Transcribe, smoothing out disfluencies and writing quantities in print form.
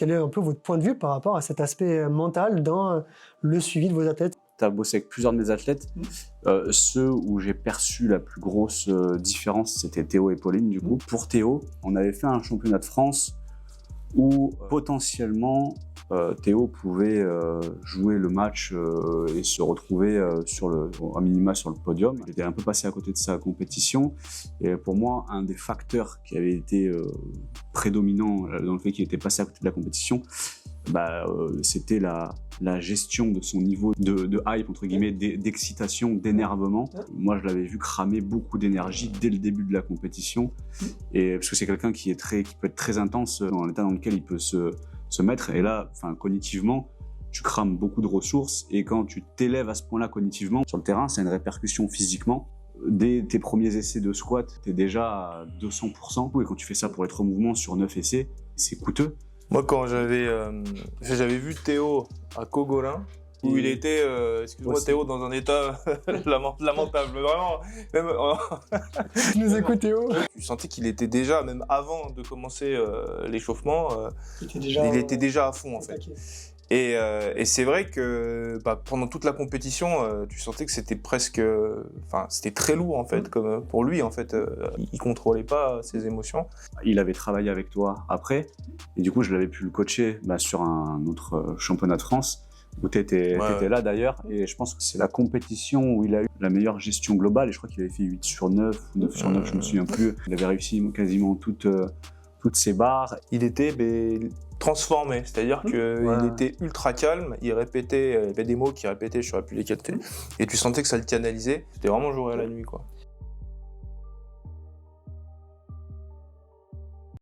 Quel est un peu votre point de vue par rapport à cet aspect mental dans le suivi de vos athlètes? Tu as bossé avec plusieurs de mes athlètes. Ceux où j'ai perçu la plus grosse différence, c'était Théo et Pauline, du coup. Pour Théo, on avait fait un championnat de France où potentiellement Théo pouvait jouer le match et se retrouver à minima sur le podium. Il était un peu passé à côté de sa compétition. Et pour moi, un des facteurs qui avait été prédominant dans le fait qu'il était passé à côté de la compétition, c'était la gestion de son niveau de hype, entre guillemets, d'excitation, d'énervement. Moi, je l'avais vu cramer beaucoup d'énergie dès le début de la compétition. Et parce que c'est quelqu'un qui peut être très intense dans l'état dans lequel il peut se mettre. Et là, cognitivement, tu crames beaucoup de ressources. Et quand tu t'élèves à ce point-là cognitivement, sur le terrain, ça a une répercussion physiquement. Dès tes premiers essais de squat, tu es déjà à 200%. Et quand tu fais ça pour être en mouvement sur 9 essais, c'est coûteux. Moi, quand j'avais vu Théo à Cogolin, où il était, excuse-moi Théo, dans un état lamentable, vraiment. Même, Tu nous écoutes, Théo? tu sentais qu'il était déjà, même avant de commencer l'échauffement, il était déjà à fond en fait. Okay. Et c'est vrai que pendant toute la compétition, tu sentais que c'était c'était très lourd en fait, comme pour lui en fait, il contrôlait pas ses émotions. Il avait travaillé avec toi après, et du coup je l'avais pu le coacher sur un autre championnat de France où t'étais là d'ailleurs, et je pense que c'est la compétition où il a eu la meilleure gestion globale, et je crois qu'il avait fait 8 sur 9 ou 9 sur 9, je me souviens plus. Il avait réussi quasiment toutes ses barres. Il était transformé, c'est-à-dire qu'il était ultra calme, il y avait des mots qu'il répétait, je ne saurais plus lesquels, et tu sentais que ça le canalisait. C'était vraiment jour et la nuit, quoi.